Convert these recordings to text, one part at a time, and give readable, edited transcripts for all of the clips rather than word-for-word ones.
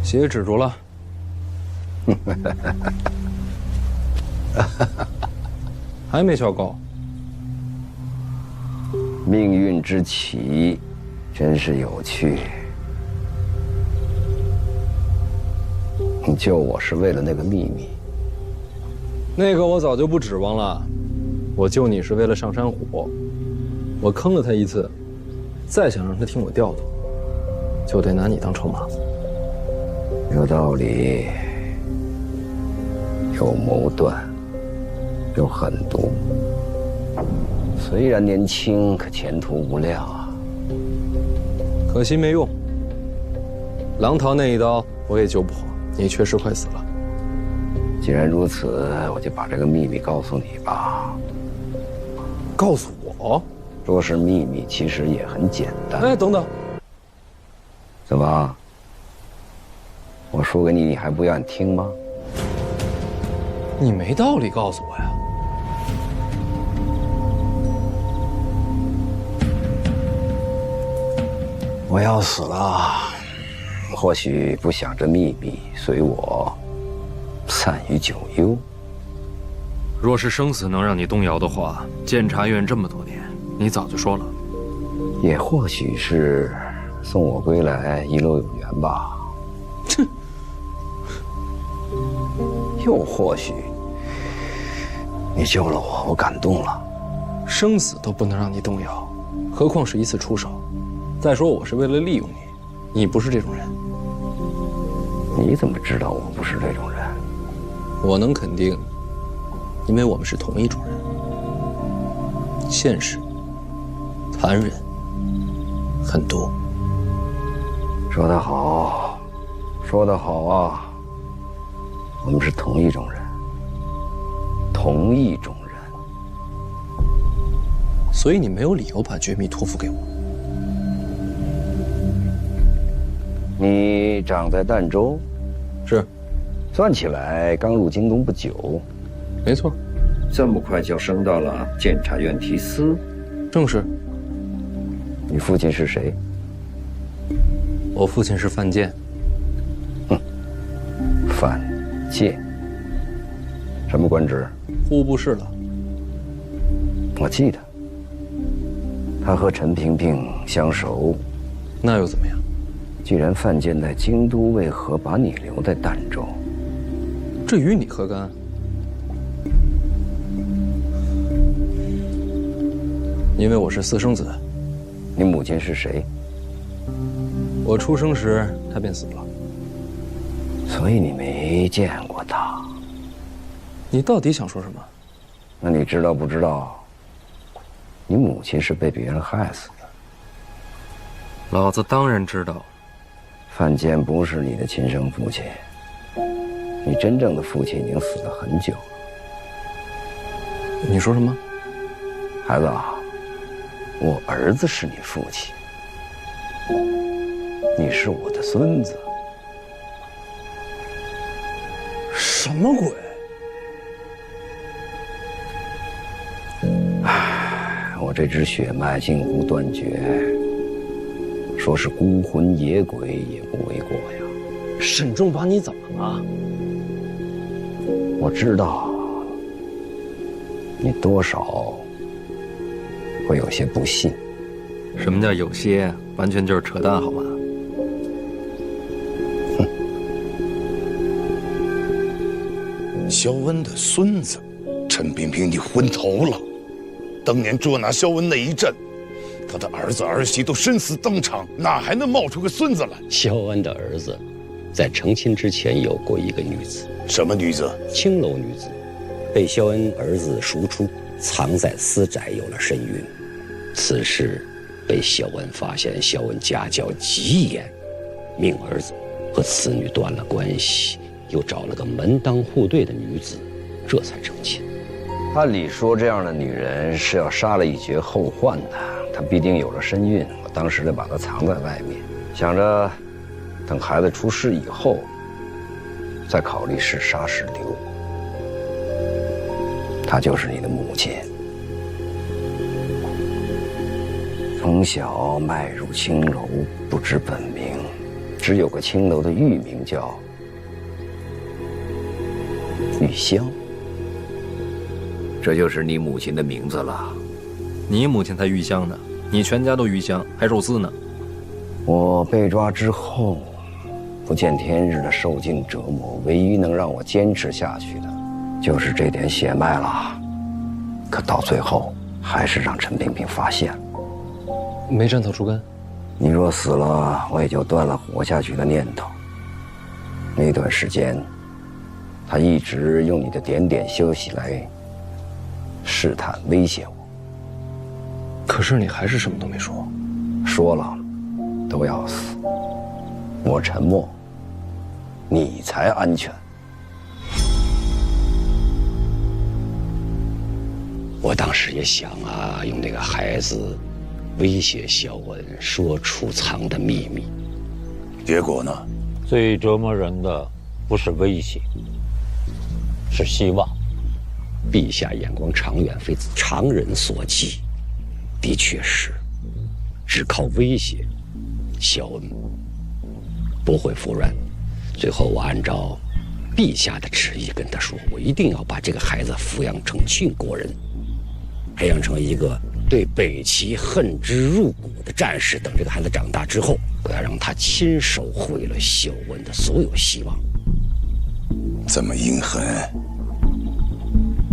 血止住了。还没消够。命运之棋，真是有趣。你救我是为了那个秘密？那个我早就不指望了。我救你是为了上山虎。我坑了他一次，再想让他听我调度，就得拿你当筹码。有道理，有谋断，有狠毒。虽然年轻，可前途无量啊！可惜没用。狼桃那一刀我也救不活，你确实快死了。既然如此，我就把这个秘密告诉你吧。告诉我？说是秘密，其实也很简单。哎，等等，怎么？我说给你，你还不愿听吗？你没道理告诉我呀。我要死了，或许不想这秘密，随我散于九幽。若是生死能让你动摇的话，监察院这么多年，你早就说了。也或许是送我归来，一路有缘吧。哼。又或许你救了我，我感动了。生死都不能让你动摇，何况是一次出手。再说我是为了利用你，你不是这种人。你怎么知道我不是这种人？我能肯定，因为我们是同一种人。现实、残忍、狠毒。说得好，说得好啊！我们是同一种人，同一种人。所以你没有理由把绝密托付给我。你长在儋州，是，算起来刚入京东不久。没错。这么快就升到了监察院提司？正是。你父亲是谁？我父亲是范建。范建，什么官职？户部侍郎。我记得，他和陈萍萍相熟。那又怎么样？既然范建在京都，为何把你留在儋州？这与你何干？因为我是私生子。你母亲是谁？我出生时她便死了。所以你没见过她。你到底想说什么？那你知道不知道，你母亲是被别人害死的？老子当然知道。范建不是你的亲生父亲，你真正的父亲已经死了很久了。你说什么？孩子啊，我儿子是你父亲，你是我的孙子。什么鬼？唉，我这支血脉近乎断绝，说是孤魂野鬼也不为过呀。沈仲把你怎么了？我知道你多少会有些不信。什么叫有些？完全就是扯淡，好吗？萧恩的孙子，陈萍萍，你昏头了！当年捉拿萧恩那一阵，他的儿子儿媳都身死当场，哪还能冒出个孙子来？萧恩的儿子，在成亲之前有过一个女子。什么女子？青楼女子，被萧恩儿子赎出，藏在私宅，有了身孕。此事被萧恩发现，萧恩家教极严，命儿子和此女断了关系，又找了个门当户对的女子，这才成亲。按理说，这样的女人是要杀了以绝后患的。她必定有了身孕，我当时得把她藏在外面，想着等孩子出世以后，再考虑是杀是留。她就是你的母亲，从小迈入青楼，不知本名，只有个青楼的玉名叫玉香。这就是你母亲的名字了。你母亲才玉香呢，你全家都鱼香，还肉丝呢。我被抓之后，不见天日的受尽折磨，唯一能让我坚持下去的，就是这点血脉了。可到最后，还是让陈萍萍发现了。没斩草除根。你若死了，我也就断了活下去的念头。那段时间，他一直用你的点点消息来试探、威胁我。可是你还是什么都没说。说了，都要死。我沉默，你才安全。我当时也想啊，用那个孩子威胁肖恩，说出藏的秘密。结果呢？最折磨人的不是威胁，是希望。陛下眼光长远，非常人所及。的确是，只靠威胁，肖恩不会服软。最后我按照陛下的旨意跟他说，我一定要把这个孩子抚养成郡国人，培养成一个对北齐恨之入骨的战士。等这个孩子长大之后，我要让他亲手毁了肖恩的所有希望。这么阴狠，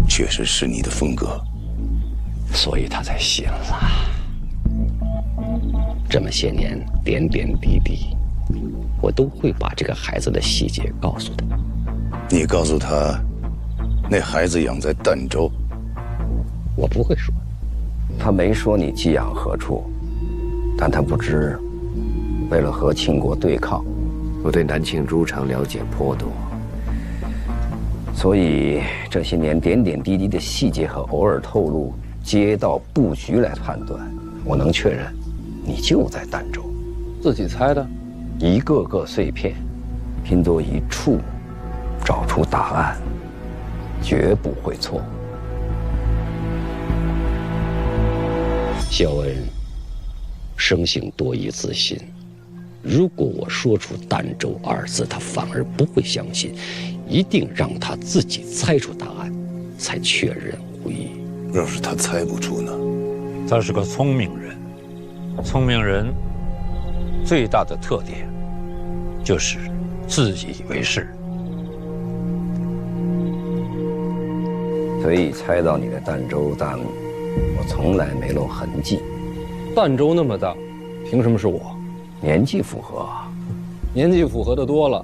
确实是你的风格。所以他才信了。这么些年，点点滴滴，我都会把这个孩子的细节告诉他。你告诉他，那孩子养在儋州。我不会说。他没说你寄养何处，但他不知，为了和秦国对抗，我对南庆诸城了解颇多，所以这些年点点滴滴的细节和偶尔透露街道布局来判断，我能确认，你就在儋州。自己猜的？一个个碎片，拼作一处，找出答案，绝不会错。肖恩生性多疑自信，如果我说出儋州二字，他反而不会相信，一定让他自己猜出答案，才确认无疑。要是他猜不出呢？他是个聪明人，聪明人最大的特点就是自以为是。所以猜到你的儋州，但我从来没露痕迹。儋州那么大，凭什么是我？年纪符合，年纪符合的多了。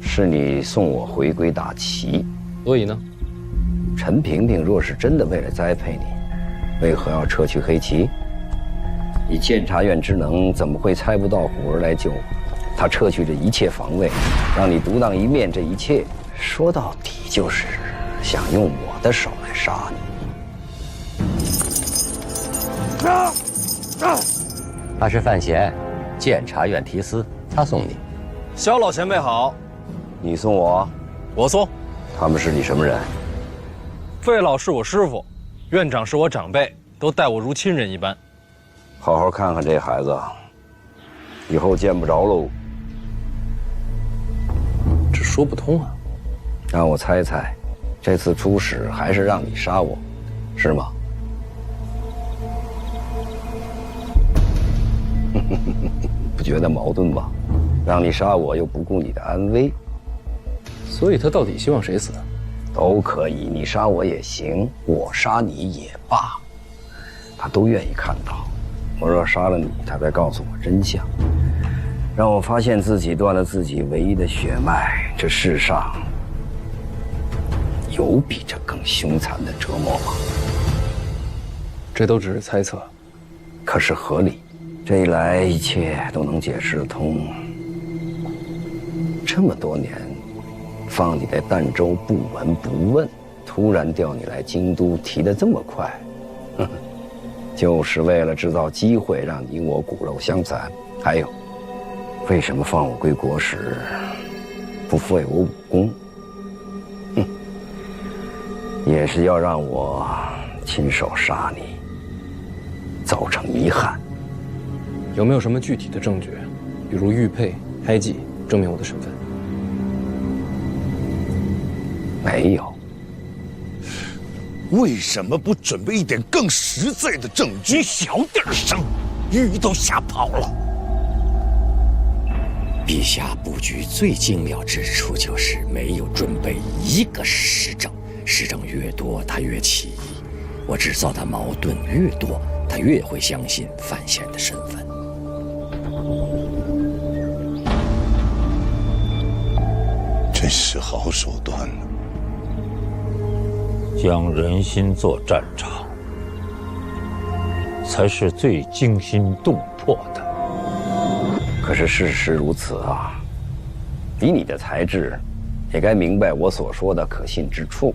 是你送我回归大齐。所以呢？陈萍萍若是真的为了栽培你，为何要撤去黑旗？以监察院之能，怎么会猜不到虎儿来救我？他撤去这一切防卫，让你独当一面，这一切说到底就是想用我的手来杀你。他是范闲，监察院提司，他送你。肖老前辈好。你送我？我送。他们是你什么人？费老是我师傅，院长是我长辈，都待我如亲人一般。好好看看这孩子，以后见不着喽。这说不通啊！让我猜猜，这次出使还是让你杀我，是吗？不觉得矛盾吧？让你杀我又不顾你的安危，所以他到底希望谁死？都可以，你杀我也行，我杀你也罢，他都愿意看到。我若杀了你，他再告诉我真相，让我发现自己断了自己唯一的血脉。这世上有比这更凶残的折磨吗？这都只是猜测，可是合理。这一来，一切都能解释得通。这么多年，放你在儋州不闻不问，突然调你来京都，提得这么快，就是为了制造机会让你我骨肉相残。还有，为什么放我归国时不废我武功？也是要让我亲手杀你，造成遗憾。有没有什么具体的证据，比如玉佩、胎记证明我的身份？没有。为什么不准备一点更实在的证据？你小点声，鱼都吓跑了。陛下布局最精妙之处就是没有准备一个实证，实证越多，他越起疑；我制造的矛盾越多，他越会相信范闲的身份。真是好手段呢。将人心做战场，才是最惊心动魄的。可是事实如此啊！以你的才智，也该明白我所说的可信之处。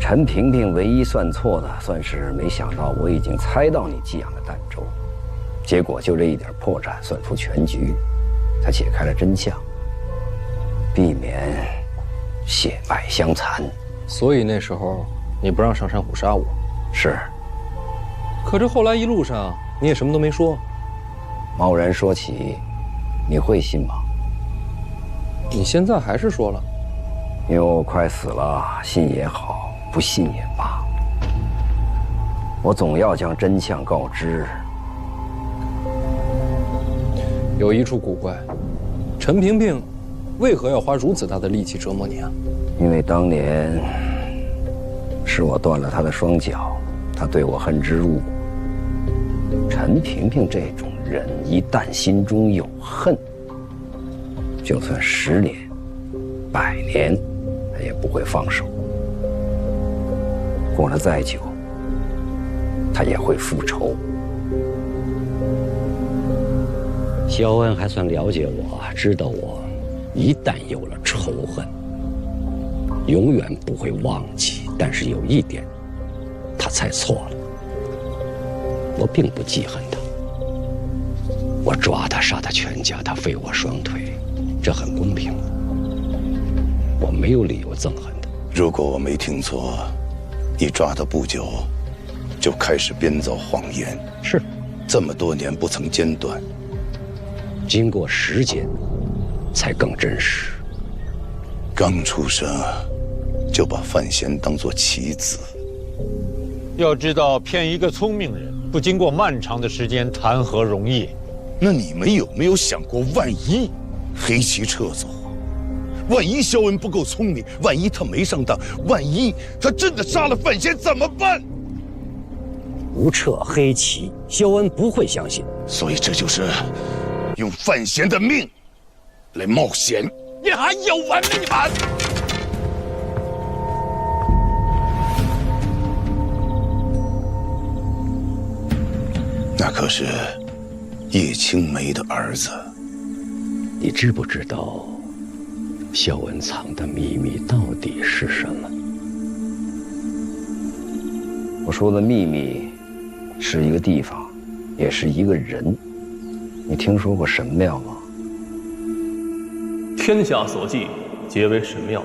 陈萍萍唯一算错的，算是没想到我已经猜到你寄养的儋州，结果就这一点破绽算出全局，才解开了真相，避免血脉相残。所以那时候你不让上山虎杀我，是。可这后来一路上你也什么都没说。贸然说起，你会信吗？你现在还是说了，因为我快死了，信也好，不信也罢，我总要将真相告知。有一处古怪，陈萍萍为何要花如此大的力气折磨你啊？因为当年是我断了他的双脚，他对我恨之入骨。陈萍萍这种人，一旦心中有恨，就算10年、100年，他也不会放手。过了再久，他也会复仇。萧恩还算了解我，知道我一旦有了仇恨，永远不会忘记。但是有一点，他猜错了。我并不记恨他，我抓他杀他全家，他废我双腿，这很公平。我没有理由憎恨他。如果我没听错，你抓他不久，就开始编造谎言。是，这么多年不曾间断。经过时间，才更真实。刚出生，就把范闲当作棋子。要知道，骗一个聪明人，不经过漫长的时间，谈何容易？那你们有没有想过，万一黑棋撤走，万一萧恩不够聪明，万一他没上当，万一他真的杀了范闲怎么办？不撤黑棋，萧恩不会相信。所以这就是用范闲的命来冒险。你还有完没完？那可是叶青梅的儿子。你知不知道萧恩藏的秘密到底是什么？我说的秘密是一个地方，也是一个人。你听说过神庙吗？天下所祭，皆为神庙。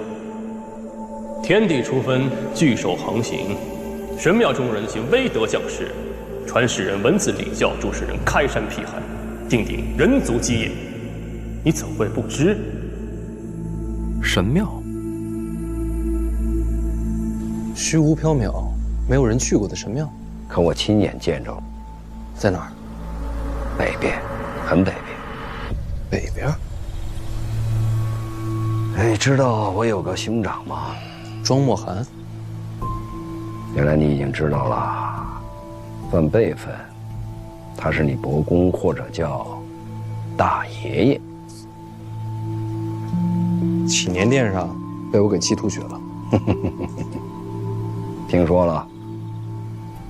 天地初分，聚首横行。神庙中人行威德降世，传世人文字礼教，主事人开山辟海，定鼎人族基业。你怎会不知？神庙，虚无缥缈，没有人去过的神庙。可我亲眼见着了，在哪儿？北边，很北边。北边。哎，知道我有个兄长吗？庄墨寒。原来你已经知道了。算辈分，他是你伯公，或者叫大爷爷。祈年殿上被我给气吐血了。听说了，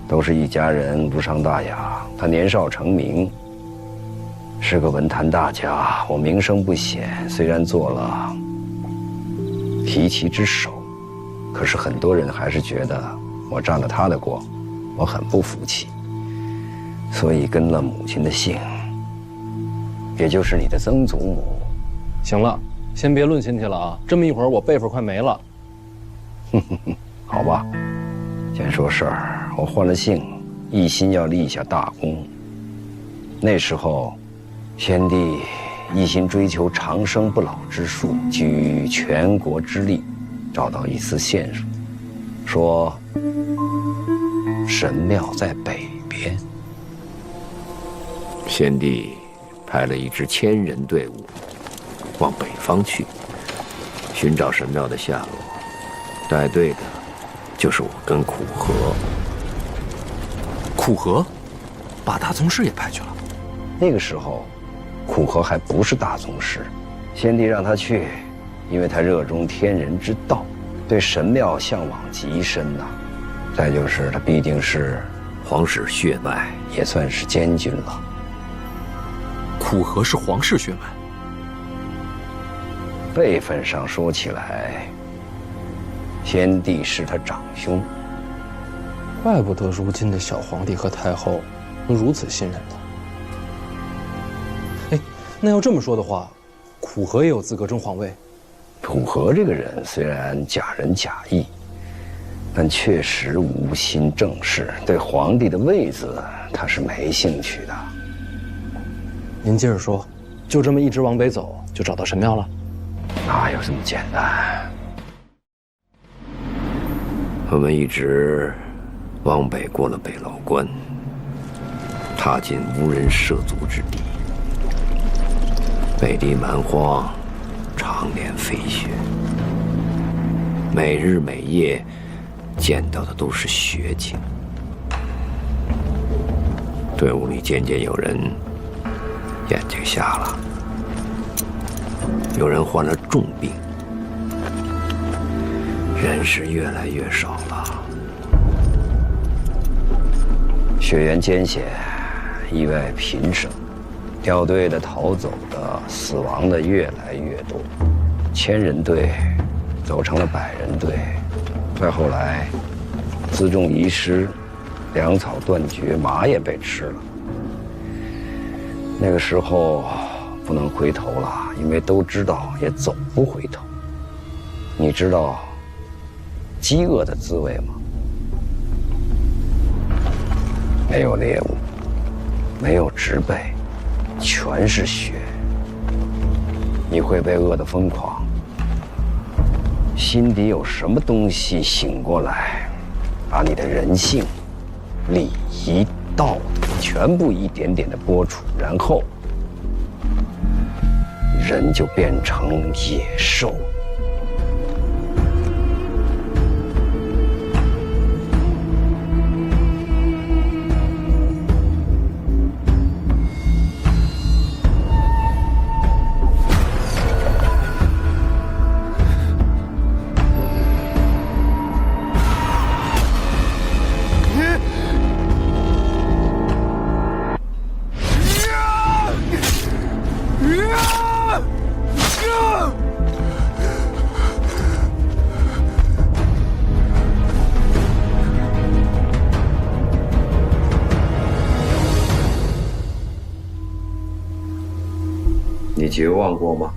都是一家人，无伤大雅。他年少成名，是个文坛大家。我名声不显，虽然做了提旗之首，可是很多人还是觉得我占了他的光，我很不服气，所以跟了母亲的姓，也就是你的曾祖母。行了，先别论亲戚了啊！这么一会儿我辈分快没了。好吧，先说事儿。我换了姓，一心要立下大功。那时候，先帝一心追求长生不老之术，举全国之力，找到一丝线索，说神庙在北边。先帝派了一支1000人队伍往北方去，寻找神庙的下落。带队的就是我跟苦荷。苦荷，把大宗师也派去了。那个时候，苦荷还不是大宗师，先帝让他去，因为他热衷天人之道，对神庙向往极深呐。再就是他必定是皇室血脉，也算是监军了。苦荷是皇室血脉，辈分上说起来，先帝是他长兄。怪不得如今的小皇帝和太后能如此信任他。哎，那要这么说的话，苦荷也有资格争皇位。苦荷这个人虽然假仁假义，但确实无心正事，对皇帝的位子他是没兴趣的。您接着说，就这么一直往北走，就找到神庙了？哪有这么简单？我们一直往北过了北牢关，踏进无人涉足之地。北地蛮荒，常年飞雪，每日每夜见到的都是雪景。队伍里渐渐有人眼睛瞎了，有人患了重病，人是越来越少了。雪原艰险，意外频生，掉队的、逃走的、死亡的越来越多，1000人队走成了100人队，再后来，辎重遗失，粮草断绝，马也被吃了。那个时候不能回头了，因为都知道也走不回头。你知道饥饿的滋味吗？没有猎物，没有植被，全是雪。你会被饿得疯狂，心底有什么东西醒过来，把你的人性、礼仪、道德全部一点点的剥除，然后人就变成野兽。你绝望过吗？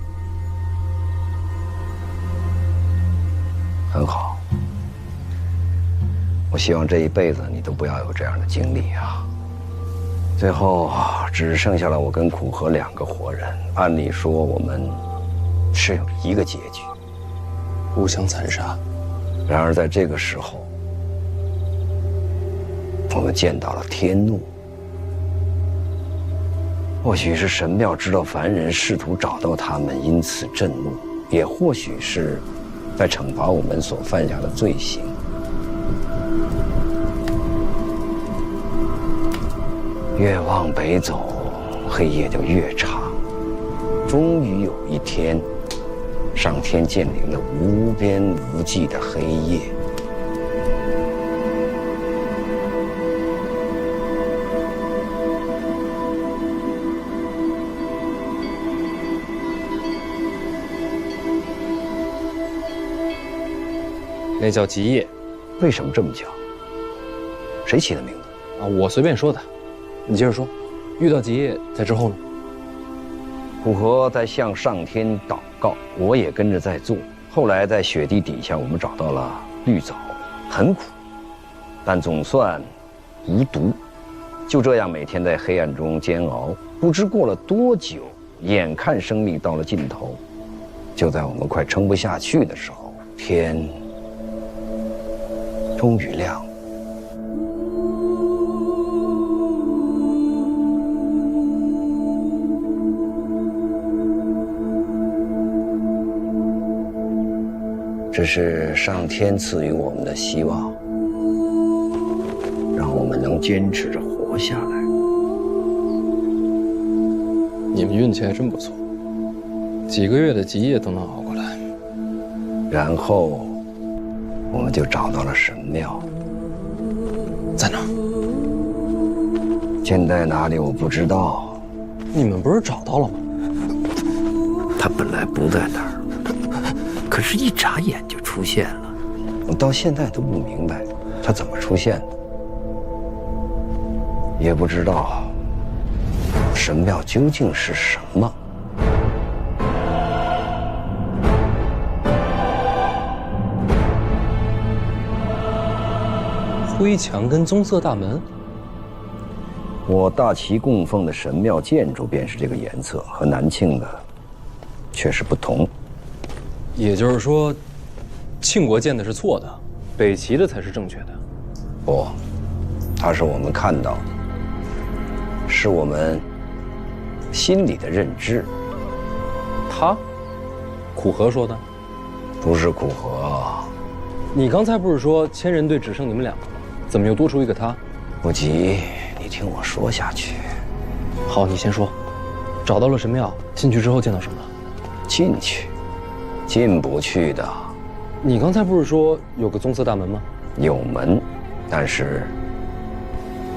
很好，我希望这一辈子你都不要有这样的经历啊。最后只剩下了我跟苦荷2个活人，按理说我们是有一个结局，互相残杀。然而在这个时候，我们见到了天怒。或许是神庙知道凡人试图找到他们，因此震怒；也或许是在惩罚我们所犯下的罪行。越往北走，黑夜就越长。终于有一天，上天降临了无边无际的黑夜。那叫极夜。为什么这么叫？谁起的名字？啊，我随便说的。你接着说。遇到极夜，在之后呢？苦荷在向上天祷告，我也跟着在做。后来在雪地底下，我们找到了绿藻，很苦，但总算无毒。就这样每天在黑暗中煎熬，不知过了多久，眼看生命到了尽头，就在我们快撑不下去的时候，天终于亮了。这是上天赐予我们的希望，让我们能坚持着活下来。你们运气还真不错，几个月的极夜都能熬过来。然后，我们就找到了神庙，在哪儿？现在哪里我不知道。你们不是找到了吗？他本来不在那儿，可是一眨眼就出现了。我到现在都不明白他怎么出现的，也不知道神庙究竟是什么。灰墙跟棕色大门，我大齐供奉的神庙建筑便是这个颜色，和南庆的确实不同。也就是说，庆国建的是错的，北齐的才是正确的。不，它是我们看到的，是我们心里的认知。他，苦荷说的，不是苦荷。你刚才不是说千人队只剩你们两个吗？怎么又多出一个他？不急，你听我说下去。好，你先说。找到了神庙，进去之后见到什么了？进去，进不去的。你刚才不是说有个棕色大门吗？有门，但是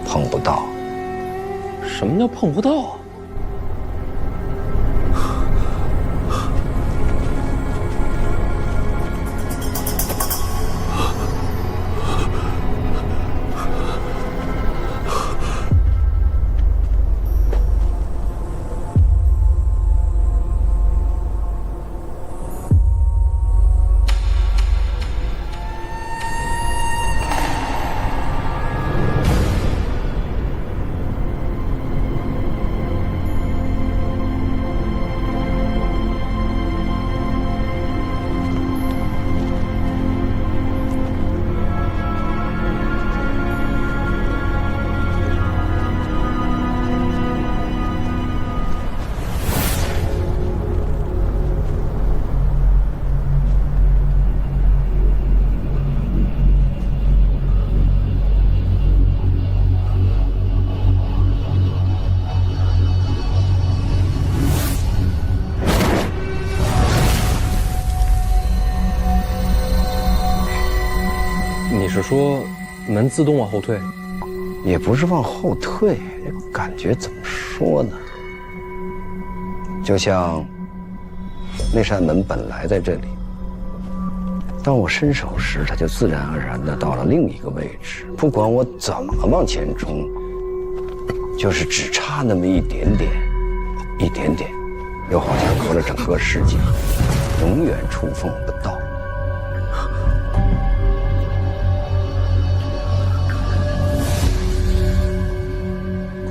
碰不到。什么叫碰不到啊？你是说门自动往后退？也不是往后退，这个感觉怎么说呢？就像那扇门本来在这里，当我伸手时，它就自然而然地到了另一个位置。不管我怎么往前冲，就是只差那么一点点，一点点，又好像隔了整个世界，永远触碰不到。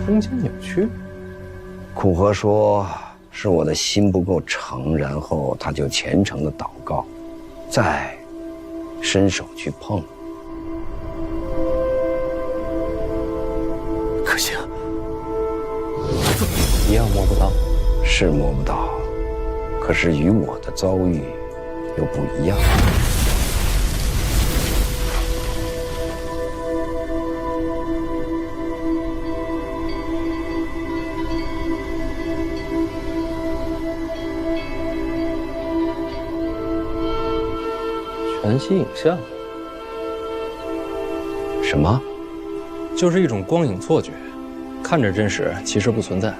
空间扭曲。苦荷说是我的心不够诚，然后他就虔诚的祷告，再伸手去碰。可惜啊，一样摸不到。是摸不到，可是与我的遭遇又不一样。全息影像？什么？就是一种光影错觉，看着真实，其实不存在。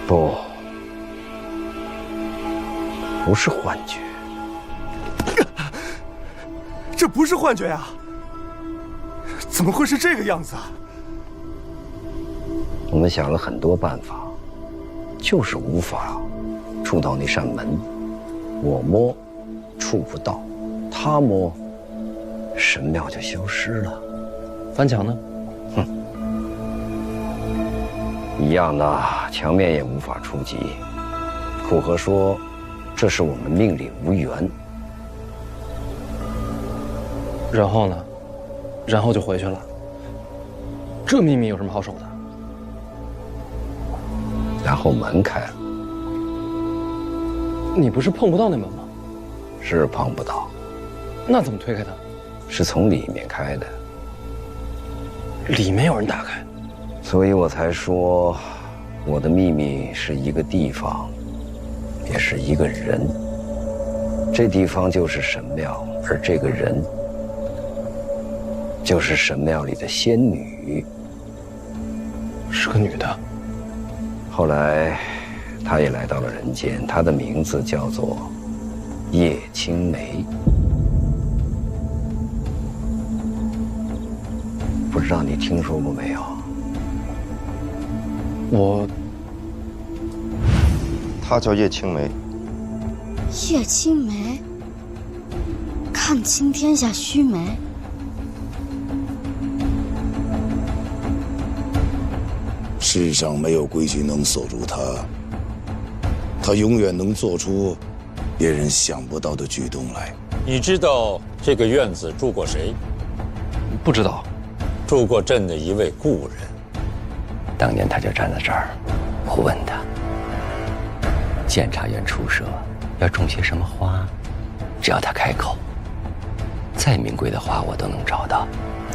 不，不是幻觉。这不是幻觉呀！怎么会是这个样子啊？我们想了很多办法，就是无法触到那扇门。我摸，触不到；他摸，神庙就消失了。翻墙呢？一样的，墙面也无法触及。苦荷说，这是我们命里无缘。然后呢？然后就回去了。这秘密有什么好守的？然后门开了。你不是碰不到那门吗？是碰不到。那怎么推开它？是从里面开的。里面有人打开。所以我才说，我的秘密是一个地方，也是一个人。这地方就是神庙，而这个人就是神庙里的仙女。是个女的。后来，她也来到了人间，她的名字叫做叶青梅。不知道你听说过没有？她叫叶青梅。叶青梅，看清天下须眉。世上没有规矩能锁住他，他永远能做出别人想不到的举动来。你知道这个院子住过谁？不知道。住过朕的一位故人。当年他就站在这儿，我问他，监察院出舍要种些什么花，只要他开口，再名贵的花我都能找到。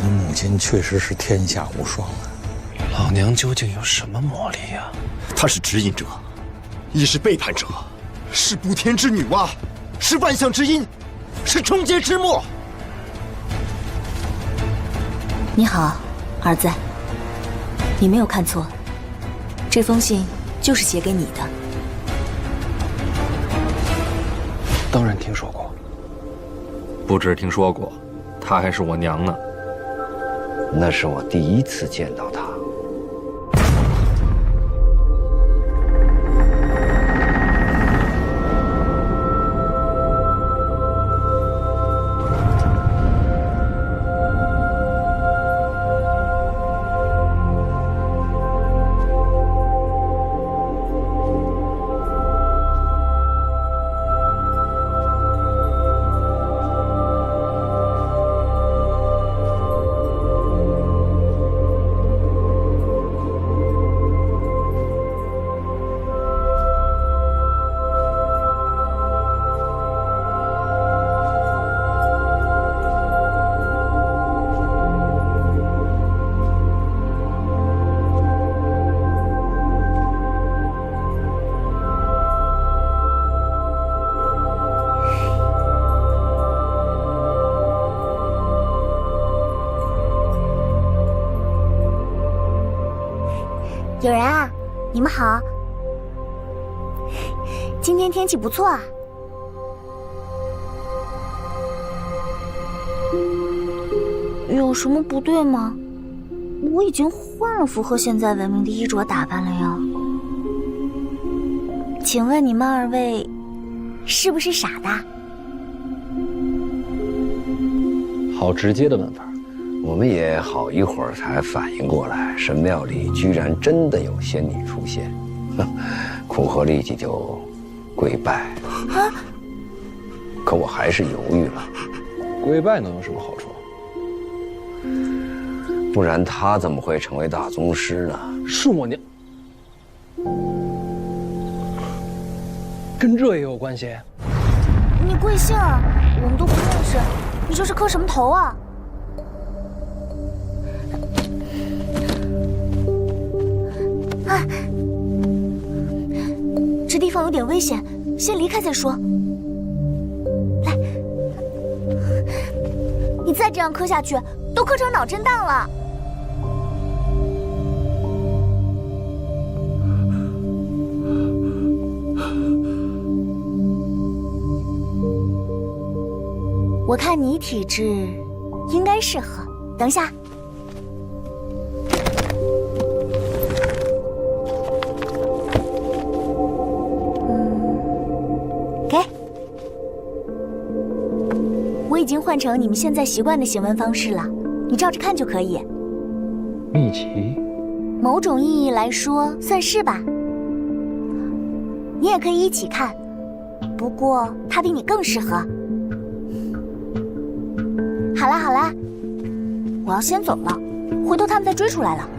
你母亲确实是天下无双啊！老娘究竟有什么魔力呀？她是指引者，亦是背叛者，是补天之女娲，是万象之阴，是终结之末。你好，儿子，你没有看错，这封信就是写给你的。当然听说过。不止听说过，她还是我娘呢。那是我第一次见到她。有人啊，你们好。今天天气不错啊。有什么不对吗？我已经换了符合现在文明的衣着打扮了呀。请问你们二位是不是傻的？好直接的问法。我们也好一会儿才反应过来，神庙里居然真的有仙女出现，苦荷立即就跪拜。可我还是犹豫了。跪拜能有什么好处？不然他怎么会成为大宗师呢？是我娘，跟这也有关系？你贵姓啊？我们都不认识，你这是磕什么头啊？这地方有点危险，先离开再说。来，你再这样磕下去，都磕成脑震荡了。我看你体质应该适合。等一下。我已经换成你们现在习惯的行文方式了，你照着看就可以。秘籍，某种意义来说算是吧。你也可以一起看，不过他比你更适合。好啦好啦，我要先走了，回头他们再追出来了。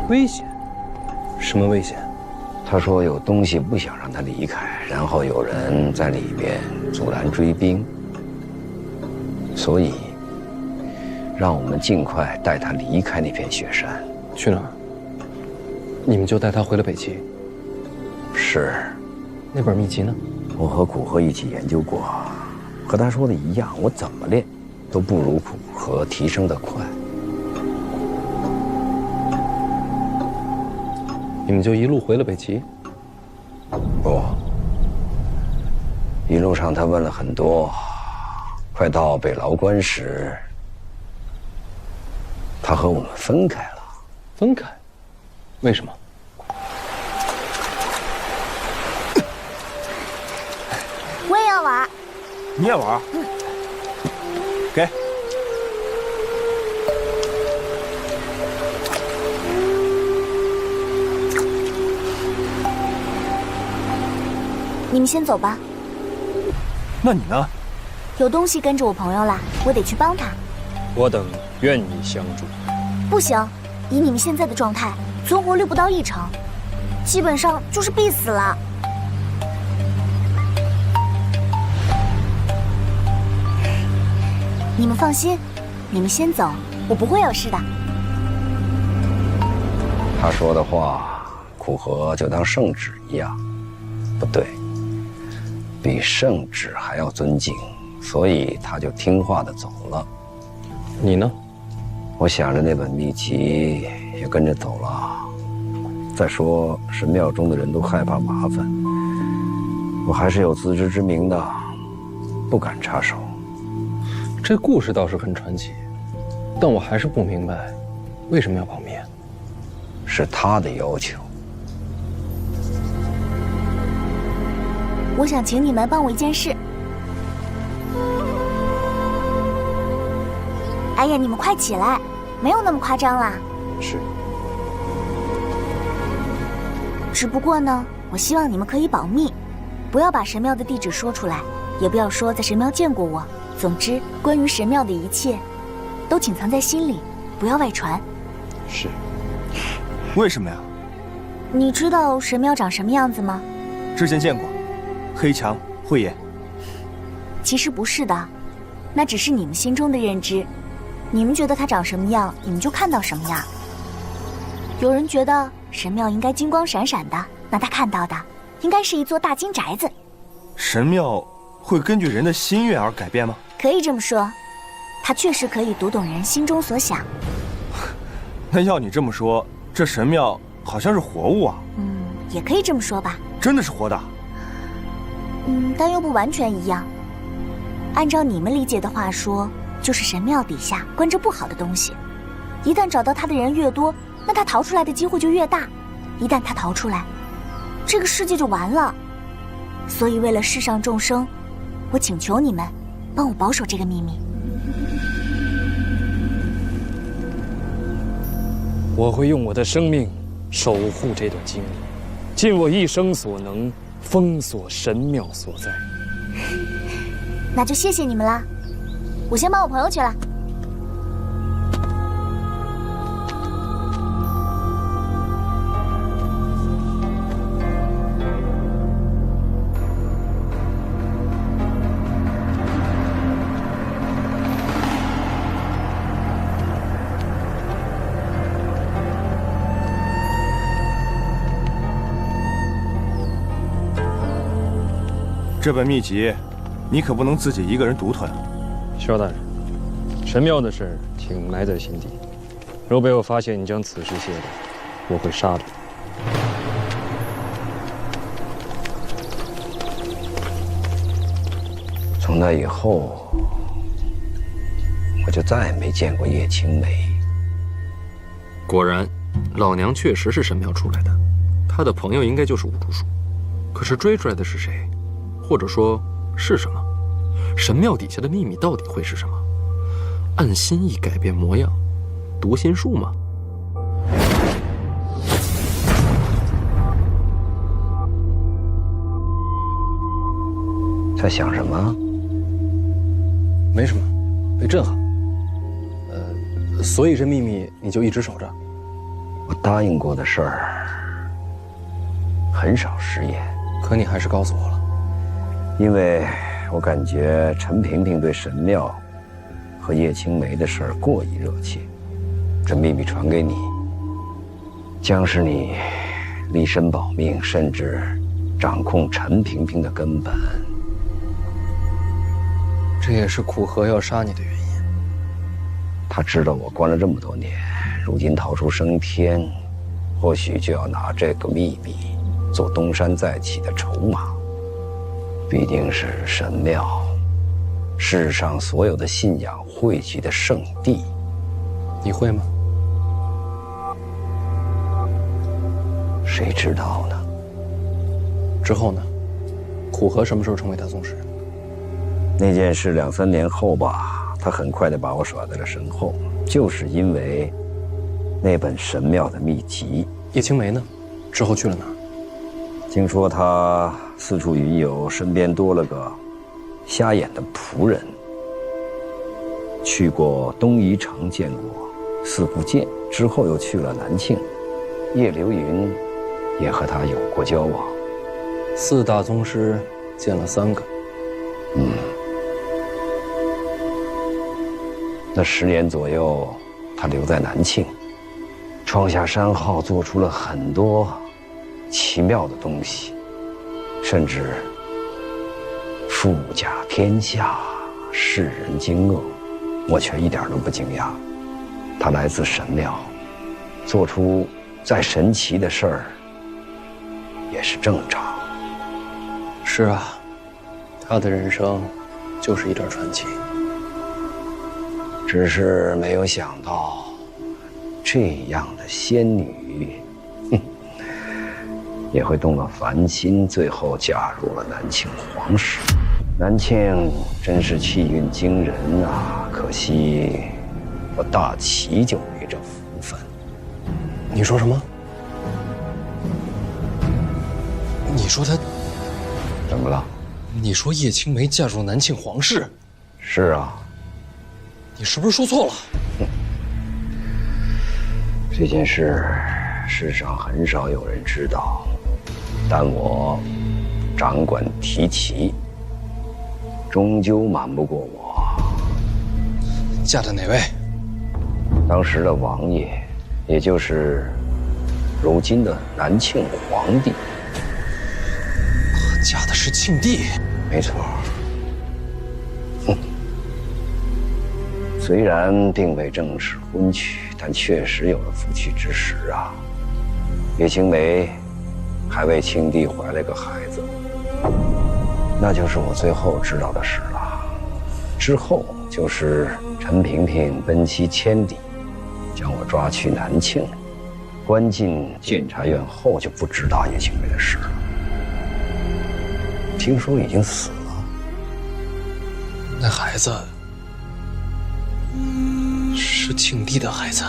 危险？什么危险？他说有东西不想让他离开，然后有人在里面阻拦追兵，所以让我们尽快带他离开那片雪山。去哪儿？你们就带他回了北齐？是。那本秘籍呢？我和苦荷一起研究过，和他说的一样，我怎么练都不如苦荷提升得快。你们就一路回了北齐？不，一路上他问了很多。快到北牢关时，他和我们分开了。分开？为什么？我也要玩。你也玩？嗯。给。你们先走吧。那你呢？有东西跟着我朋友啦，我得去帮他。我等愿意相助。不行，以你们现在的状态，存活率不到1成，基本上就是必死了。你们放心，你们先走，我不会有事的。他说的话，苦荷就当圣旨一样。不对，比圣旨还要尊敬，所以他就听话的走了。你呢？我想着那本秘籍也跟着走了。再说神庙中的人都害怕麻烦，我还是有自知之明的，不敢插手。这故事倒是很传奇，但我还是不明白，为什么要保密？是他的要求。我想请你们帮我一件事。哎呀，你们快起来，没有那么夸张啦。是。只不过呢，我希望你们可以保密，不要把神庙的地址说出来，也不要说在神庙见过我。总之，关于神庙的一切，都请藏在心里，不要外传。是。为什么呀？你知道神庙长什么样子吗？之前见过。黑墙慧眼，其实不是的，那只是你们心中的认知。你们觉得它长什么样，你们就看到什么样。有人觉得神庙应该金光闪闪的，那他看到的应该是一座大金宅子。神庙会根据人的心愿而改变吗？可以这么说，它确实可以读懂人心中所想。那要你这么说，这神庙好像是活物啊。也可以这么说吧。真的是活的？但又不完全一样。按照你们理解的话说，就是神庙底下关着不好的东西，一旦找到他的人越多，那他逃出来的机会就越大。一旦他逃出来，这个世界就完了。所以为了世上众生，我请求你们帮我保守这个秘密。我会用我的生命守护这段经历，尽我一生所能，封锁神庙所在。那就谢谢你们啦，我先帮我朋友去了。这本秘籍，你可不能自己一个人独吞啊！萧大人，神庙的事请埋在心底。若被我发现你将此事泄露，我会杀了你。从那以后，我就再也没见过叶青梅。果然，老娘确实是神庙出来的，她的朋友应该就是五竹树。可是追出来的是谁？或者说是什么？神庙底下的秘密到底会是什么？按心意改变模样，读心术吗？在想什么？没什么，被震撼。所以这秘密你就一直守着？我答应过的事儿，很少食言。可你还是告诉我了。因为我感觉陈萍萍对神庙和叶青梅的事儿过于热切，这秘密传给你，将是你立身保命，甚至掌控陈萍萍的根本。这也是苦荷要杀你的原因。他知道我关了这么多年，如今逃出升天，或许就要拿这个秘密做东山再起的筹码。必定是神庙，世上所有的信仰汇聚的圣地。你会吗？谁知道呢？之后呢？苦荷什么时候成为大宗师？那件事2、3年后吧，他很快地把我甩在了身后，就是因为那本神庙的秘籍。叶青梅呢？之后去了哪儿？听说他四处云游，身边多了个瞎眼的仆人。去过东夷城，见过四顾剑，之后又去了南庆。叶流云也和他有过交往。4大宗师见了3个。那10年左右，他留在南庆，创下山号，做出了很多奇妙的东西，甚至富甲天下，世人惊愕，我却一点都不惊讶。他来自神庙，做出再神奇的事儿也是正常。是啊，他的人生就是一段传奇。只是没有想到，这样的仙女也会动了凡心，最后嫁入了南庆皇室。南庆真是气运惊人啊！可惜我大齐就没这福分。你说什么？你说他怎么了？你说叶青梅嫁入南庆皇室？是啊。你是不是说错了？这件事世上很少有人知道，但我掌管提旗，终究瞒不过我。嫁的哪位？当时的王爷，也就是如今的南庆皇帝。嫁的是庆帝？没错。虽然并未正式婚娶，但确实有了夫妻之实啊。叶青梅还为庆帝怀了个孩子，那就是我最后知道的事了。之后就是陈萍萍奔袭千里，将我抓去南庆，关进监察院后，就不知道叶青梅的事了。听说已经死了。那孩子是庆帝的孩子。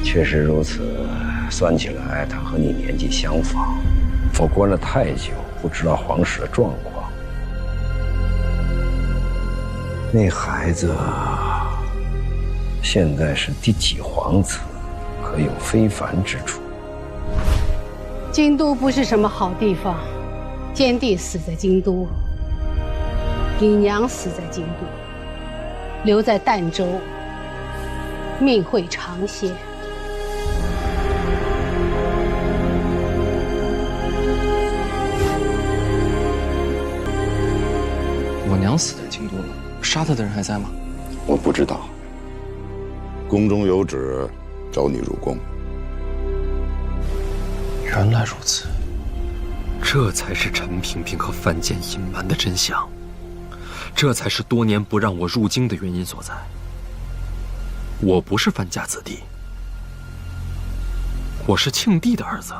确实如此，算起来他和你年纪相仿。我关了太久，不知道皇室的状况。那孩子现在是第几皇子，可有非凡之处？京都不是什么好地方，坚帝死在京都，你娘死在京都，留在儋州，命会长些。我娘死在京都了，杀她的人还在吗？我不知道。宫中有旨，召你入宫。原来如此，这才是陈萍萍和范建隐瞒的真相，这才是多年不让我入京的原因所在。我不是范家子弟，我是庆帝的儿子，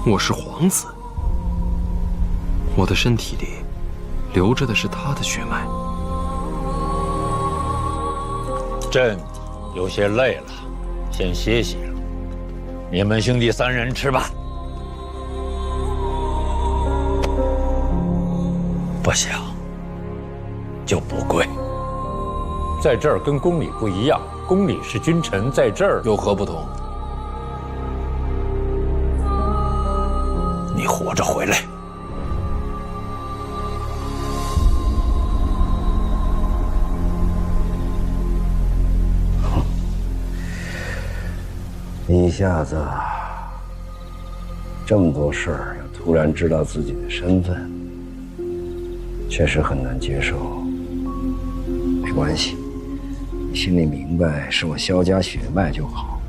我是皇子，我的身体里流着的是他的血脉。朕有些累了，先歇息了。你们兄弟三人吃吧。不想就不跪。在这儿跟宫里不一样，宫里是君臣，在这儿有何不同？你活着回来。一下子这么多事儿，又突然知道自己的身份，确实很难接受。没关系，你心里明白是我萧家血脉就好。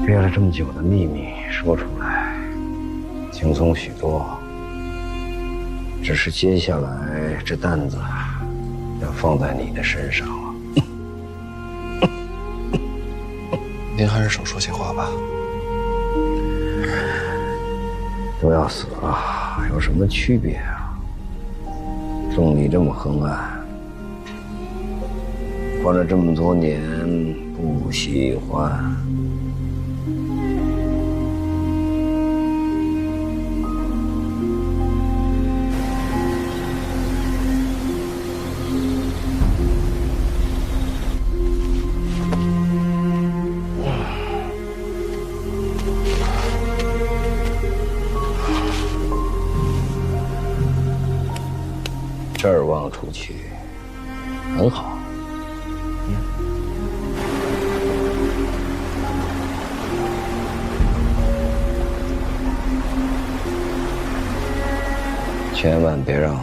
憋了这么久的秘密说出来，轻松许多。只是接下来这担子要放在你的身上了。您还是少说些话吧。都要死了，有什么区别啊？重力这么昏暗，关了这么多年，不喜欢。这儿望出去，很好。千万别让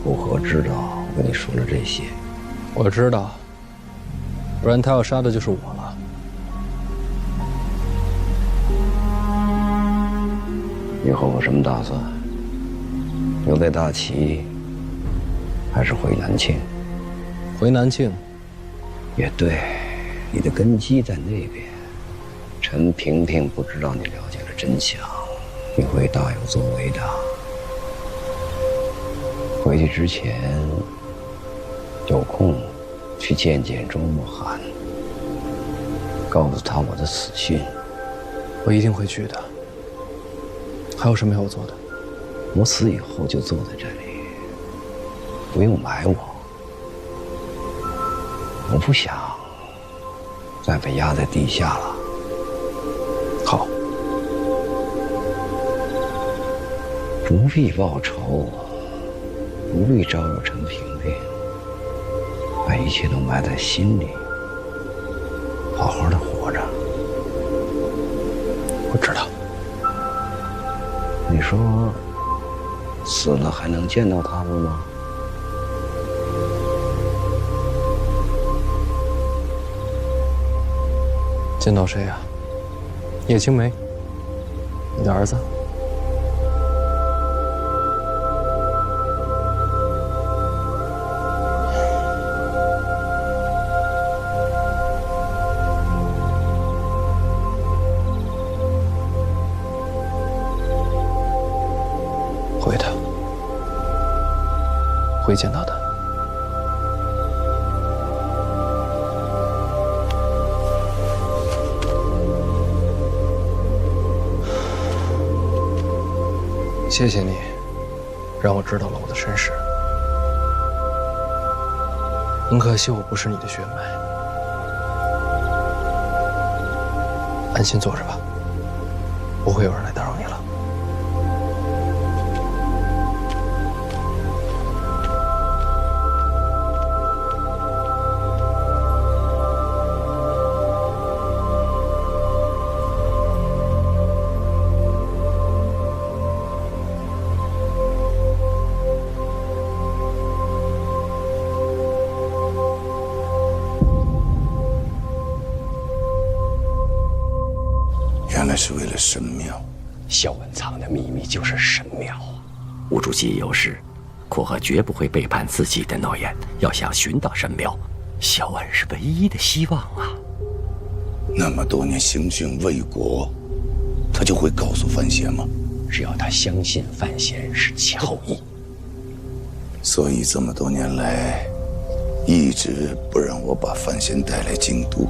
顾河知道我跟你说了这些。我知道，不然他要杀的就是我了。以后有什么打算？留在大齐，还是回南庆？回南庆。也对，你的根基在那边。陈萍萍不知道你了解了真相，你会大有作为的。回去之前，有空去见见周慕寒，告诉他我的死讯。我一定会去的。还有什么要做的？我死以后就坐在这里，不用埋我。我不想再被压在地下了。好，不必报仇，不必招惹陈萍萍，把一切都埋在心里，好好的活着。我知道。你说死了还能见到他们吗？见到谁呀？叶青梅，你的儿子。会见到的。谢谢你，让我知道了我的身世。很可惜我不是你的血脉。安心坐着吧，不会有人来打扰你了。原来是为了神庙。萧文藏的秘密就是神庙啊！吴主记有事，阔和绝不会背叛自己的诺言。要想寻到神庙，萧文是唯一的希望啊！那么多年行训为国，他就会告诉范闲吗？只要他相信范闲是其后裔，所以这么多年来，一直不让我把范闲带来京都。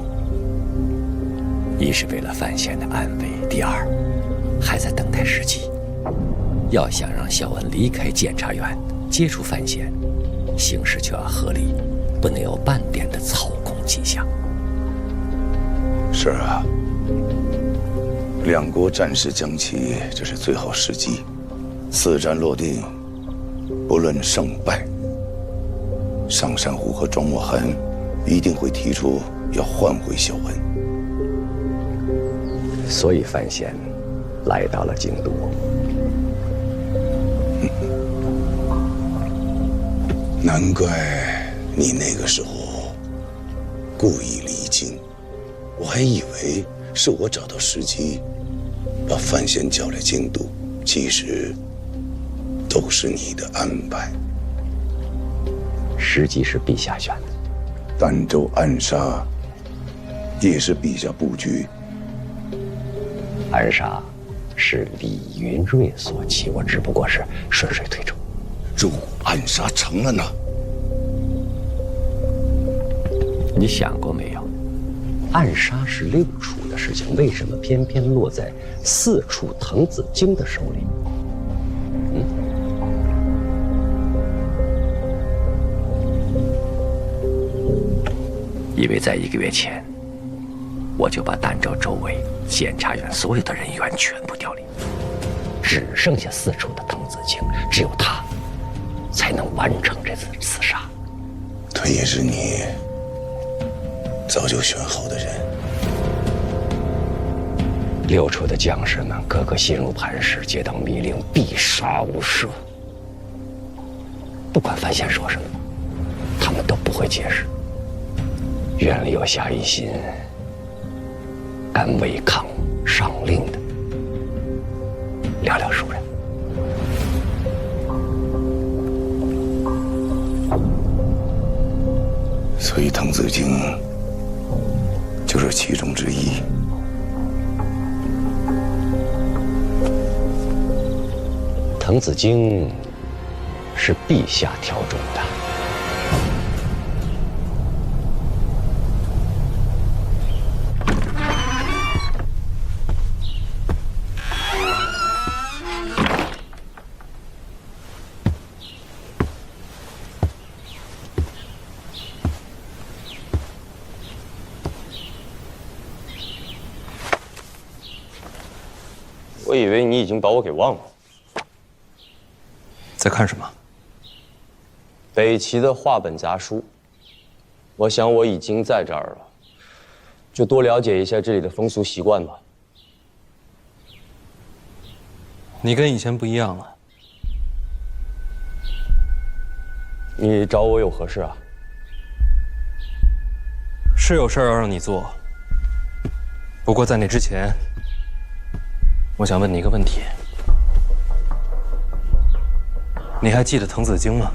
一是为了范闲的安危，第二，还在等待时机。要想让萧文离开监察院，接触范闲，行事就要合理，不能有半点的操控迹象。是啊，两国战事将起，这是最好时机。四战落定，不论胜败，上山虎和庄墨涵一定会提出要换回萧文。所以范闲来到了京都。难怪你那个时候故意离京，我还以为是我找到时机把范闲叫来京都，其实都是你的安排。时机是陛下选的，儋州暗杀也是陛下布局。暗杀是李云瑞所起，我只不过是顺水推舟。如果暗杀成了呢？你想过没有？暗杀是6处的事情，为什么偏偏落在4处滕子京的手里？因为在1个月前，我就把儋州周围监察院所有的人员全部调离，只剩下4处的滕子京，只有他才能完成这次刺杀。他也是你早就选好的人。6处的将士们个个心如磐石，接到密令必杀无赦。不管范闲说什么，他们都不会解释。愿留下一心敢违抗上令的寥寥数人。所以滕子京就是其中之一。滕子京是陛下挑中的。我以为你已经把我给忘了。在看什么？北齐的话本杂书。我想我已经在这儿了，就多了解一下这里的风俗习惯吧。你跟以前不一样了。你找我有何事啊？是有事儿要让你做，不过在那之前，我想问你一个问题。你还记得滕子京吗？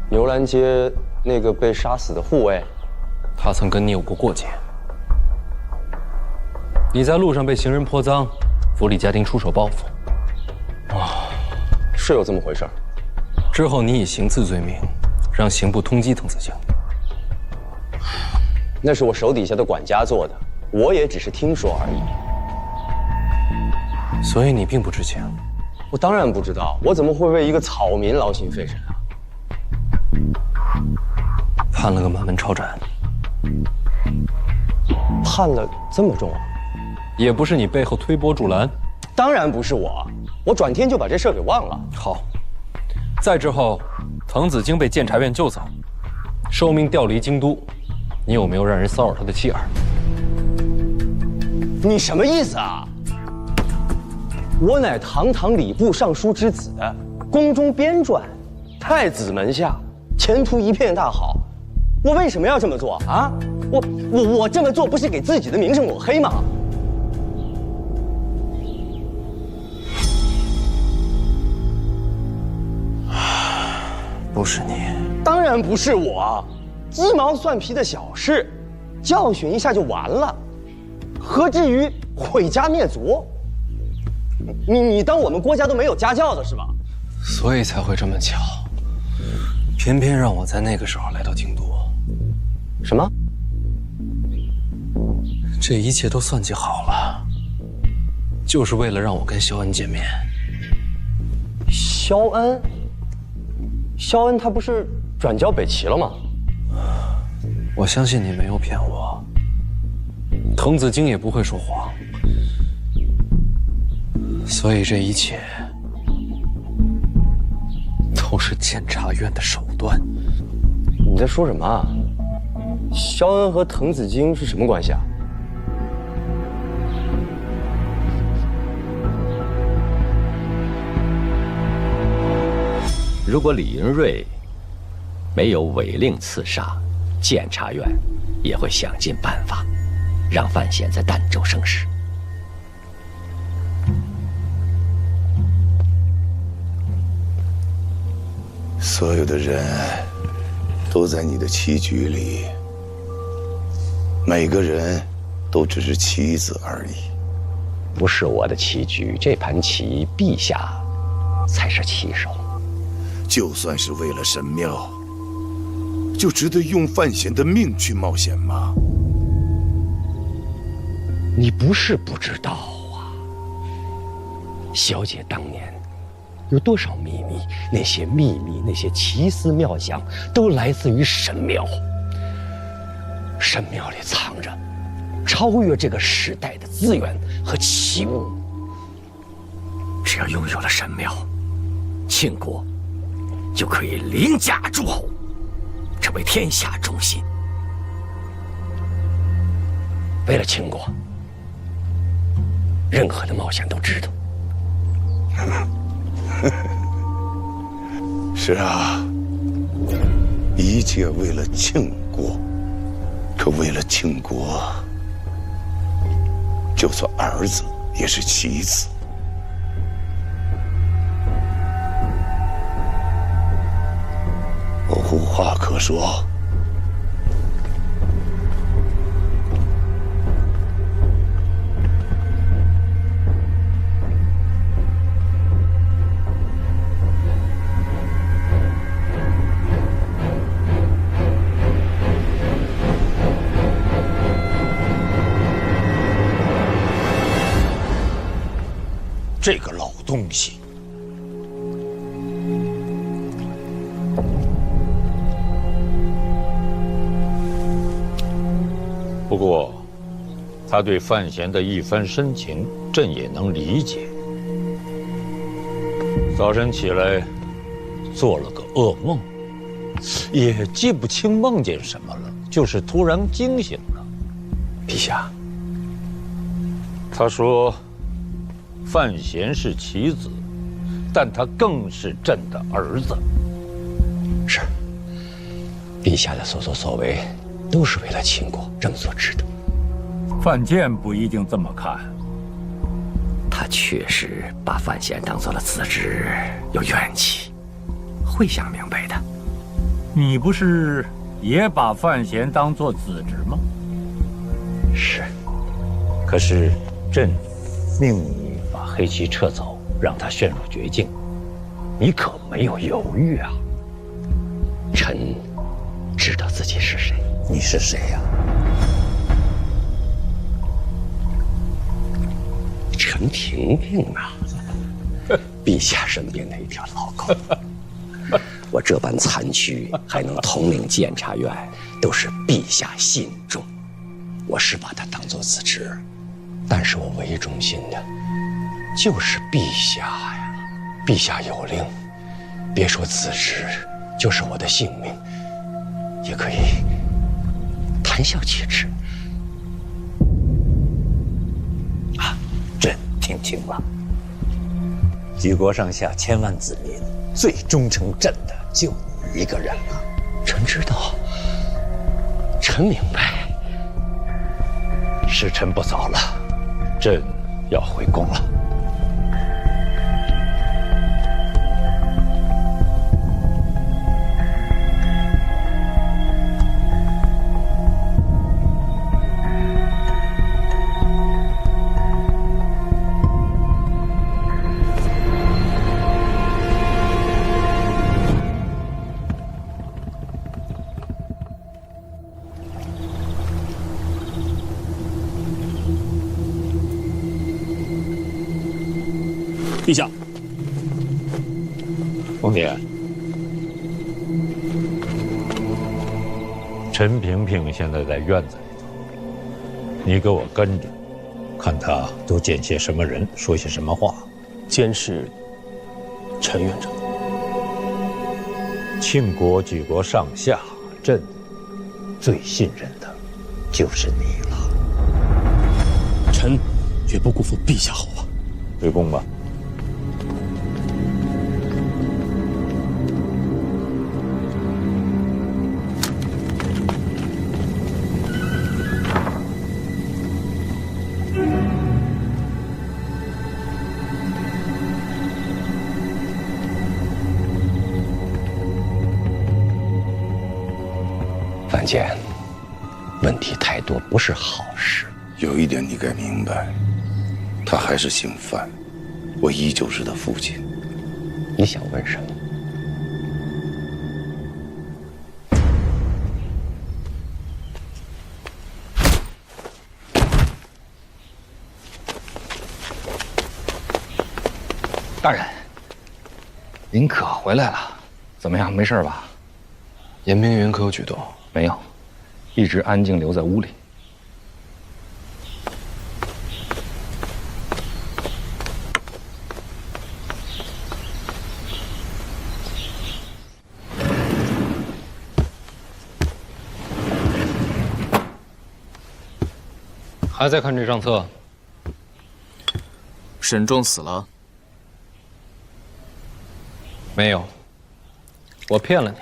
牛栏街那个被杀死的护卫，他曾跟你有过过节。你在路上被行人泼脏，府里家丁出手报复。是有这么回事。之后你以行刺罪名，让刑部通缉滕子京。那是我手底下的管家做的，我也只是听说而已。所以你并不知情。我当然不知道，我怎么会为一个草民劳心费神啊？判了个满门抄斩，判了这么重啊？也不是你背后推波助澜，当然不是我，我转天就把这事儿给忘了。好，再之后，滕子京被监察院救走，受命调离京都，你有没有让人骚扰他的妻儿？你什么意思啊？我乃堂堂礼部尚书之子，宫中编撰，太子门下，前途一片大好。我为什么要这么做啊？我这么做不是给自己的名声抹黑吗？不是你，当然不是我，鸡毛蒜皮的小事，教训一下就完了，何至于毁家灭族？你当我们国家都没有家教的是吧？所以才会这么巧，偏偏让我在那个时候来到京都。什么？这一切都算计好了，就是为了让我跟萧恩见面。萧恩？萧恩他不是转交北齐了吗？我相信你没有骗我，滕子京也不会说谎，所以这一切都是监察院的手段。你在说什么啊？萧恩和滕子京是什么关系啊？如果李云瑞没有违令刺杀，监察院也会想尽办法让范闲在儋州生事。所有的人都在你的棋局里，每个人都只是棋子而已。不是我的棋局，这盘棋陛下才是棋手。就算是为了神庙，就值得用范闲的命去冒险吗？你不是不知道啊，小姐当年有多少秘密，那些秘密，那些奇思妙想，都来自于神庙。神庙里藏着超越这个时代的资源和奇物。只要拥有了神庙，庆国就可以凌驾诸侯，成为天下中心。为了庆国，任何的冒险都值得。是啊，一切为了庆国。可为了庆国，就算儿子也是棋子。我无话可说。这个老东西，不过他对范闲的一番深情，朕也能理解。早晨起来，做了个噩梦，也记不清梦见什么了，就是突然惊醒了。陛下，他说范闲是棋子，但他更是朕的儿子。是，陛下的所作所为都是为了秦国，朕所知的。范建不一定这么看。他确实把范闲当做了子侄，有怨气，会想明白的。你不是也把范闲当作子侄吗？是。可是朕命你把黑棋撤走，让他陷入绝境，你可没有犹豫啊。臣知道自己是谁。你是谁呀？陈萍萍啊，陛下身边的一条老狗。我这般残躯还能统领监察院，都是陛下信中。我是把它当作子侄，但是我唯一忠心的，就是陛下呀。陛下有令，别说子侄，就是我的性命，也可以谈笑且之。啊，朕听清了，举国上下千万子民，最忠诚朕的就你一个人了。臣知道，臣明白。时辰不早了，朕要回宫了。陛下，凤姐，陈萍萍现在在院子里头，你给我跟着，看他都见些什么人，说些什么话。监视陈院长。庆国举国上下，朕最信任的就是你了。臣绝不辜负陛下厚望。回宫吧。范建，问题太多不是好事。有一点你该明白，他还是姓范，我依旧是他父亲。你想问什么？大人，您可回来了，怎么样？没事吧？严冰云可有举动？没有，一直安静留在屋里。还在看这账册？沈仲死了？没有，我骗了你。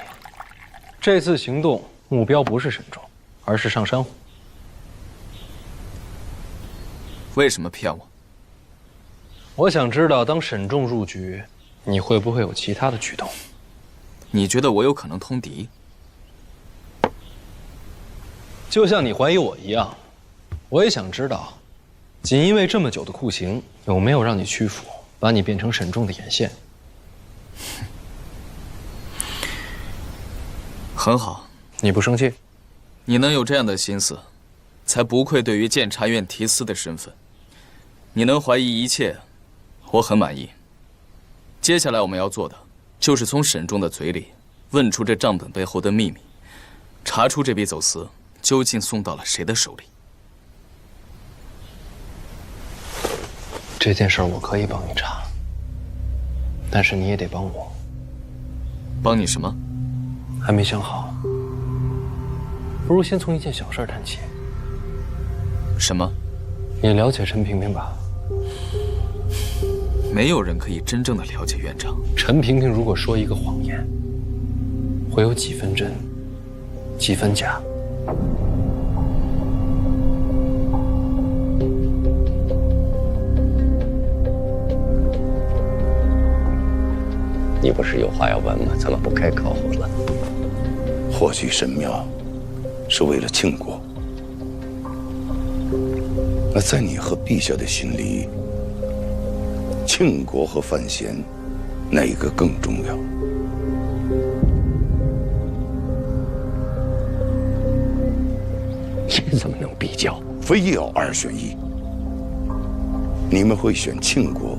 这次行动目标不是沈仲，而是上山虎。为什么骗我？我想知道，当沈仲入局，你会不会有其他的举动？你觉得我有可能通敌？就像你怀疑我一样，我也想知道，仅因为这么久的酷刑，有没有让你屈服，把你变成沈仲的眼线？很好，你不生气？你能有这样的心思，才不愧对于监察院提司的身份。你能怀疑一切，我很满意。接下来我们要做的，就是从沈仲的嘴里问出这账本背后的秘密，查出这笔走私究竟送到了谁的手里。这件事我可以帮你查，但是你也得帮我。帮你什么？还没想好，不如先从一件小事谈起。什么？你了解陈萍萍吧？没有人可以真正的了解院长。陈萍萍如果说一个谎言，会有几分真，几分假。你不是有话要问吗？怎么不开口了？获取神庙，是为了庆国。那在你和陛下的心里，庆国和范闲，哪个更重要？这怎么能比较？非要二选一，你们会选庆国，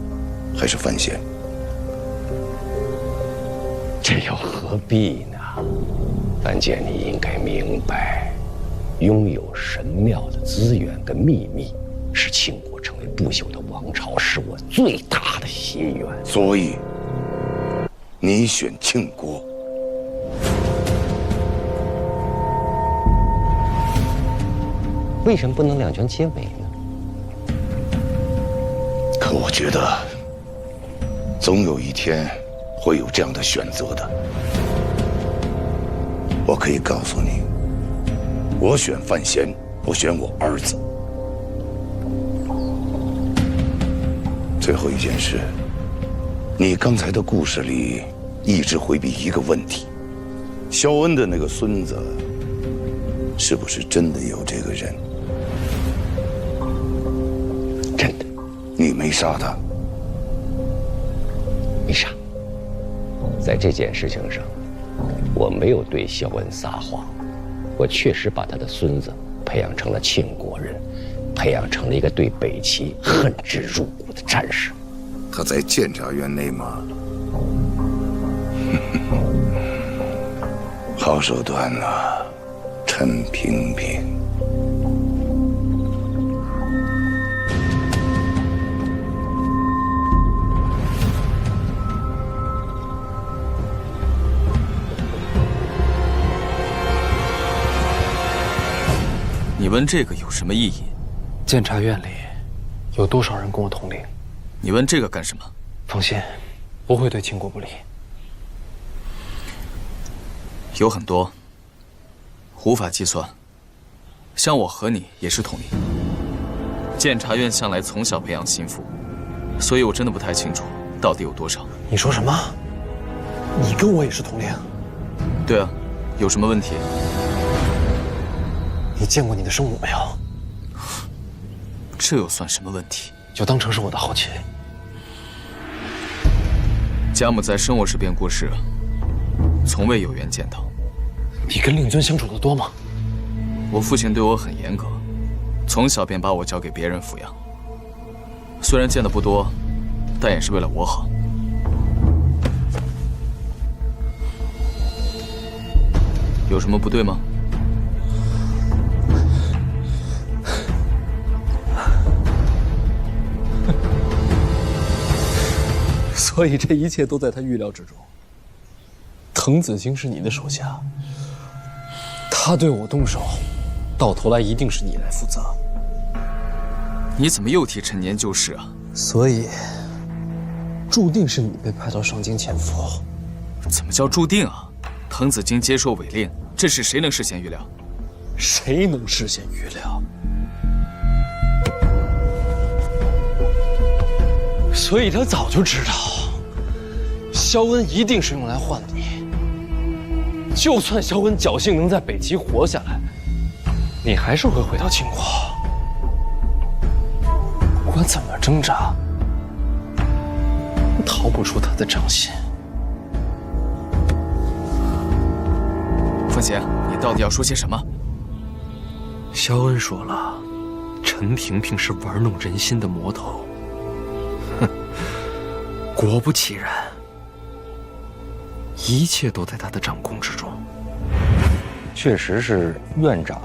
还是范闲？这又何必呢？范建，你应该明白，拥有神庙的资源跟秘密，使庆国成为不朽的王朝，是我最大的心愿。所以，你选庆国。为什么不能两全其美呢？可我觉得，总有一天会有这样的选择的。我可以告诉你，我选范闲，我选我儿子。最后一件事，你刚才的故事里一直回避一个问题：肖恩的那个孙子，是不是真的有这个人？真的。你没杀他？没杀。在这件事情上，我没有对肖恩撒谎，我确实把他的孙子培养成了庆国人，培养成了一个对北齐恨之入骨的战士。他在监察院内吗？好手段啊，陈萍萍。你问这个有什么意义？监察院里有多少人跟我同龄？你问这个干什么？放心，不会对庆国不利。有很多，无法计算。像我和你也是同龄。监察院向来从小培养心腹，所以我真的不太清楚到底有多少。你说什么？你跟我也是同龄？对啊，有什么问题？你见过你的生母没有？这又算什么问题？就当成是我的好奇。家母在生我时便过世了，从未有缘见到。你跟令尊相处得多吗？我父亲对我很严格，从小便把我交给别人抚养。虽然见得不多，但也是为了我好。有什么不对吗？所以这一切都在他预料之中。滕子京是你的手下，他对我动手，到头来一定是你来负责。你怎么又提陈年旧事啊？所以，注定是你被派到上京潜伏。怎么叫注定啊？滕子京接受违令，这事谁能事先预料？谁能事先预料？所以他早就知道，萧恩一定是用来换你。就算萧恩侥幸能在北齐活下来，你还是会回到秦国。不管怎么挣扎，逃不出他的掌心。范闲，你到底要说些什么？萧恩说了，陈萍萍是玩弄人心的魔头。哼，果不其然，一切都在他的掌控之中。确实是院长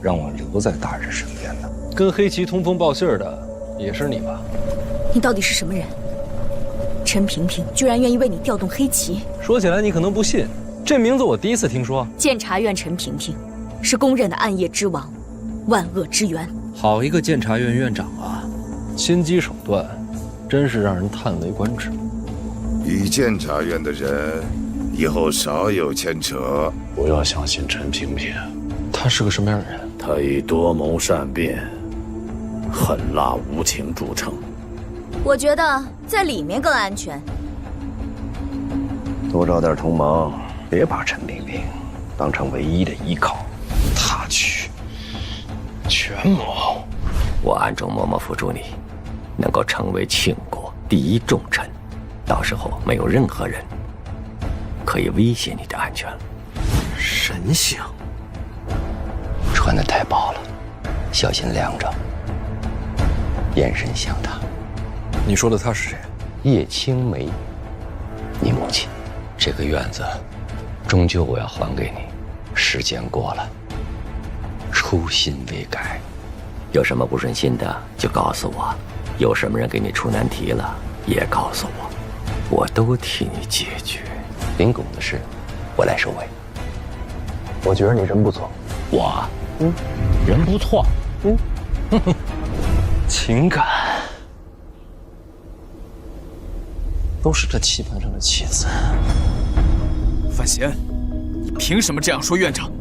让我留在大人身边的。跟黑旗通风报信的也是你吧？你到底是什么人？陈萍萍居然愿意为你调动黑旗？说起来你可能不信，这名字我第一次听说。监察院陈萍萍是公认的暗夜之王，万恶之源。好一个监察院院长啊，心机手段真是让人叹为观止。与监察院的人以后少有牵扯。不要相信陈萍萍，他是个什么样的人？他以多谋善变、狠辣无情著称。我觉得在里面更安全。多找点同盟，别把陈萍萍当成唯一的依靠。他去权谋，我暗中默默辅助你，能够成为庆国第一重臣，到时候没有任何人可以威胁你的安全了。神像穿得太薄了，小心凉着。眼神像他。你说的他是谁？叶青梅，你母亲。这个院子，终究我要还给你。时间过了，初心未改。有什么不顺心的就告诉我，有什么人给你出难题了也告诉我，我都替你解决。林拱的事，我来收尾。我觉得你人不错。我，人不错。情感都是这棋盘上的棋子。范闲，你凭什么这样说院长？